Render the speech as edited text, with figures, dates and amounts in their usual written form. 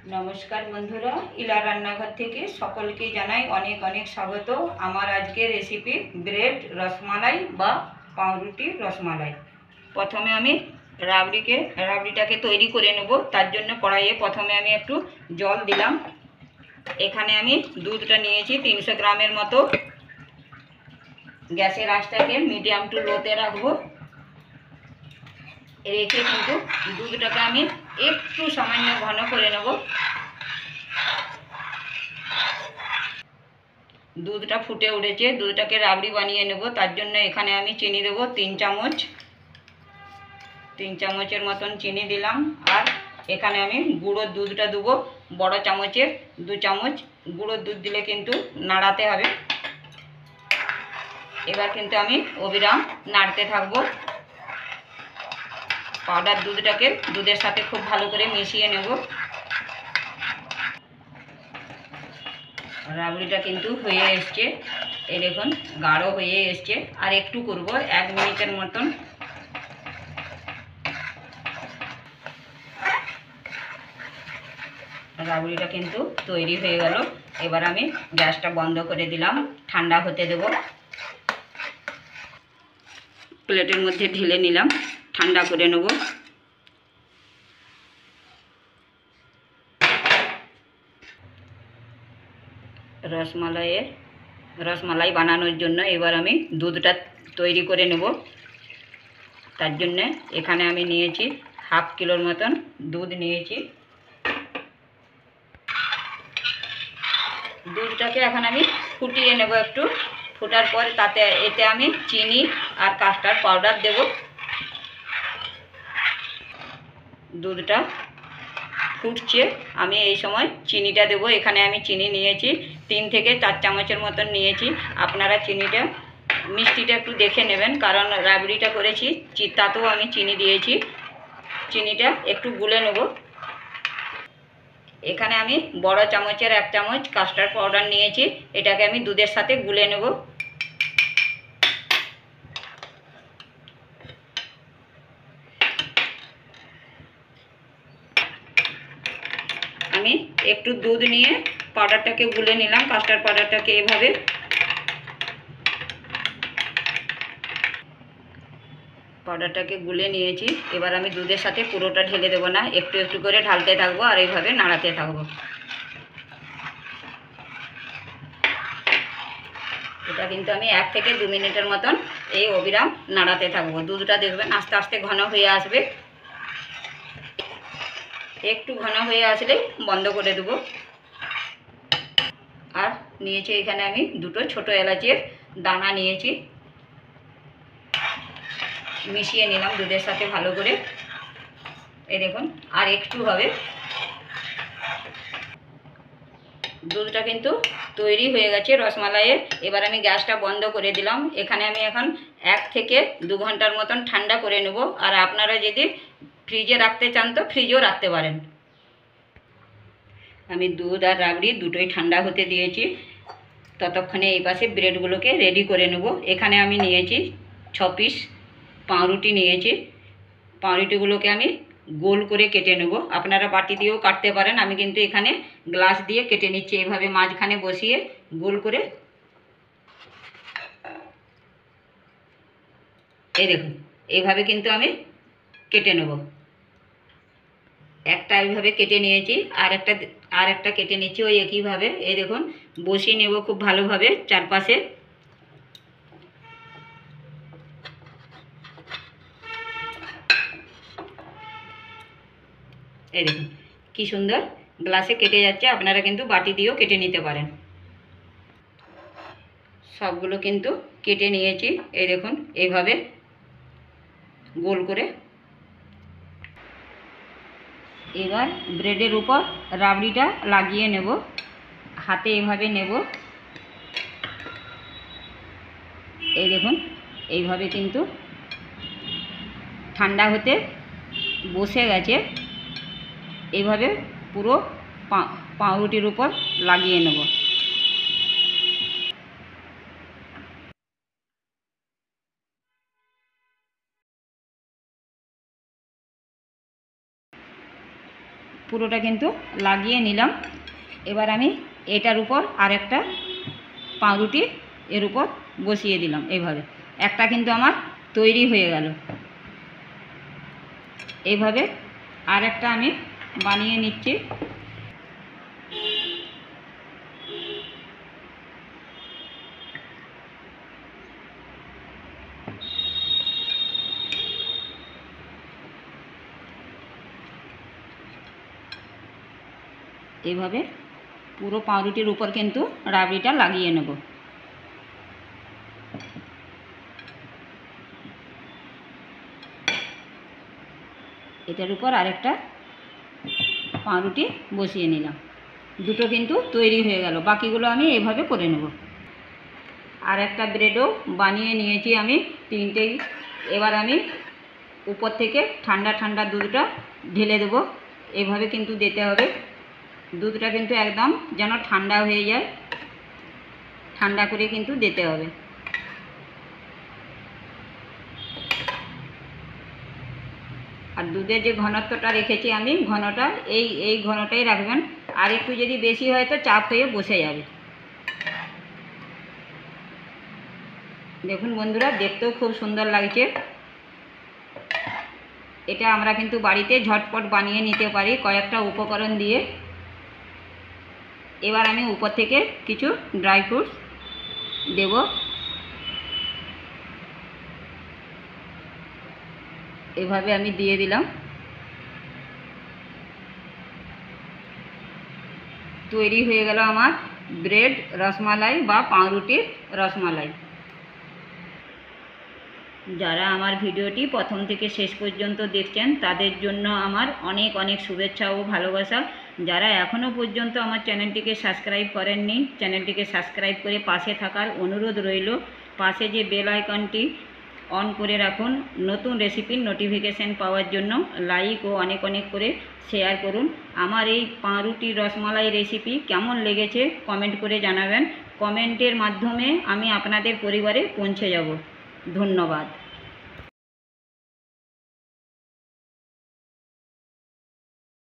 नमस्कार बंधुरा इला रान्नाघर থেকে সকলকে জানাই অনেক অনেক স্বাগত। আমার আজকের রেসিপি ব্রেড রসমালাই বা পাউরুটি রসমালাই। প্রথমে আমি রাবড়িটাকে তৈরি করে নেব। তার জন্য কড়াইয়ে প্রথমে আমি একটু জল দিলাম। এখানে আমি দুধটা নিয়েছি 300 গ্রামের মতো। গ্যাসের আঁচটাকে মিডিয়াম টু লোতে রাখবো। রেখে কিন্তু দুধটাকে আমি একটু সামান্য ঘন করে নেব। দুধটা ফুটে উঠেছে, দুধটাকে রাবড়ি বানিয়ে নেব। তার জন্য এখানে আমি চিনি দেব 3 চামচ। 3 চামচের মতন চিনি দিলাম। আর এখানে আমি গুঁড়োর দুধটা দেবো বড় চামচের 2 চামচ। গুঁড়োর দুধ দিলে কিন্তু নাড়াতে হবে। এবার কিন্তু আমি অবিরাম নাড়তে থাকবো। পাউডার দুধটাকে দুধের সাথে খুব ভালো করে মিশিয়ে নেব। রাবড়িটা কিন্তু হয়ে এসছে, এই দেখুন গাঢ় হয়ে এসছে। আর একটু করব 1 মিনিটের মতন। রাবড়িটা কিন্তু তৈরি হয়ে গেল। এবার আমি গ্যাসটা বন্ধ করে দিলাম, ঠান্ডা হতে দেব। প্লেটের মধ্যে ঢেলে নিলাম, ঠান্ডা করে নেব। রসমালাই বানানোর জন্য এবার আমি দুধটা তৈরি করে নেব। তার জন্য এখানে আমি নিয়েছি 1/2 কিলোর মতন দুধ নিয়েছি। দুধটাকে এখন আমি ফুটিয়ে নেব একটু। ফোটার পর এতে আমি চিনি আর কাস্টার্ড পাউডার দেব। দুধটা ফুটছে, আমি এই সময় চিনিটা দেব। এখানে আমি চিনি নিয়েছি 3 থেকে 4 চামচের মতন নিয়েছি। আপনারা চিনিটা মিষ্টিটা একটু দেখে নেবেন, কারণ রাবড়িটা করেছি তাতেও আমি চিনি দিয়েছি। চিনিটা একটু গুলে নেব। এখানে আমি বড় চামচের 1 চামচ কাস্টার্ড পাউডার নিয়েছি। এটাকে আমি দুধের সাথে গুলে নেব। আমি একটু দুধ নিয়ে পাউডারটাকে গুলে নিলাম। কাস্টার্ড পাউডারটাকে এভাবে পাউডারটাকে গুলে নিয়েছি। এবার আমি দুধের সাথে পুরোটা ঢেলে দেবো না, একটু একটু করে ঢালতে থাকবো আর এইভাবে নাড়াতে থাকবো। এটা কিন্তু আমি 1 থেকে 2 মিনিটের মতন এই অবিরাম নাড়াতে থাকবো। দুধটা দেখবেন আস্তে আস্তে ঘন হয়ে আসবে। একটু ঘন হয়ে আসলে বন্ধ করে দেবো। আর নিয়েছি এখানে আমি 2টো ছোটো এলাচের দানা নিয়েছি। মিশিয়ে নিলাম দুধের সাথে ভালো করে। এই দেখুন আর একটু হবে। দুধটা কিন্তু তৈরি হয়ে গেছে রসমালাইয়ের। এবার আমি গ্যাসটা বন্ধ করে দিলাম। এখানে আমি এখন 1 থেকে 2 ঘন্টার মতন ঠান্ডা করে নেব। আর আপনারা যদি ফ্রিজে রাখতে চান তো ফ্রিজেও রাখতে পারেন। আমি দুধ আর রাবড়ি দুটোই ঠান্ডা হতে দিয়েছি। ততক্ষণে এই পাশে ব্রেডগুলোকে রেডি করে নেব। এখানে আমি নিয়েছি 6 পিস পাউরুটি নিয়েছি। পাউরুটিগুলোকে আমি গোল করে কেটে নেব। আপনারা বাটি দিয়েও কাটতে পারেন। আমি কিন্তু এখানে গ্লাস দিয়ে কেটে নিচ্ছি। এইভাবে মাঝখানে বসিয়ে গোল করে, এই দেখুন এইভাবে কিন্তু আমি কেটে নেব। একটা এইভাবে কেটে নিয়েছি, আর একটা কেটে নিচ্ছি ওই একইভাবে। এই দেখুন বসিয়ে নেব খুব ভালোভাবে চারপাশে। এই দেখুন কি সুন্দর গ্লাসে কেটে যাচ্ছে। আপনারা কিন্তু বাটি দিয়েও কেটে নিতে পারেন। সবগুলো কিন্তু কেটে নিয়েছি। এই দেখুন এইভাবে গোল করে। এবার ব্রেডের উপর রাবড়িটা লাগিয়ে নেব। হাতে এইভাবে নেব। এই দেখুন এইভাবে কিন্তু ঠান্ডা হতে বসে গেছে। এইভাবে পুরো পাউরুটির উপর লাগিয়ে নেব। পুরোটা কিন্তু লাগিয়ে নিলাম। এবার আমি এটার উপর আরেকটা পাউরুটি এর উপর বসিয়ে দিলাম। এইভাবে একটা কিন্তু আমার তৈরি হয়ে গেল। এইভাবে আরেকটা আমি বানিয়ে নিচ্ছি। এইভাবে পুরো পাউরুটির উপর কিন্তু রাবড়িটা লাগিয়ে নেব। এটার উপর আরেকটা পাউরুটি বসিয়ে নিলাম। দুটো কিন্তু তৈরি হয়ে গেল। বাকিগুলো আমি এইভাবে করে নেব। আর একটা ব্রেডও বানিয়ে নিয়েছি আমি তিনটেই। এবার আমি উপর থেকে ঠান্ডা ঠান্ডা দুধটা ঢেলে দেবো। এইভাবে কিন্তু দিতে হবে। দুধটা কিন্তু একদম যেন ঠান্ডা হয়ে যায়, ঠান্ডা করে কিন্তু দিতে হবে। আর দুধের যে ঘনত্বটা রেখেছি আমি, ঘনটা এই ঘনটাই রাখবেন। আর একটু যদি বেশি হয় তো চাপ হয়ে বসে যাবে। দেখুন বন্ধুরা, দেখতেও খুব সুন্দর লাগছে। এটা আমরা কিন্তু বাড়িতে ঝটপট বানিয়ে নিতে পারি কয়েকটা উপকরণ দিয়ে। এবার আমি উপর থেকে কিছু ড্রাই ফ্রুটস দেব। এভাবে আমি দিয়ে দিলাম। তৈরি হয়ে গেল আমার ব্রেড রসমালাই বা পাউরুটির রসমালাই। যারা আমার ভিডিওটি প্রথম থেকে শেষ পর্যন্ত দেখছেন তাদের জন্য আমার অনেক অনেক শুভেচ্ছা ও ভালোবাসা। যারা এখনও পর্যন্ত আমার চ্যানেলটিকে সাবস্ক্রাইব করেননি, চ্যানেলটিকে সাবস্ক্রাইব করে পাশে থাকার অনুরোধ রইল। পাশে যে বেল আইকনটি অন করে রাখুন নতুন রেসিপির নোটিফিকেশান পাওয়ার জন্য। লাইক ও অনেক অনেক করে শেয়ার করুন। আমার এই পাউরুটি রসমালাই রেসিপি কেমন লেগেছে কমেন্ট করে জানাবেন। কমেন্টের মাধ্যমে আমি আপনাদের পরিবারে পৌঁছে যাব। ধন্যবাদ।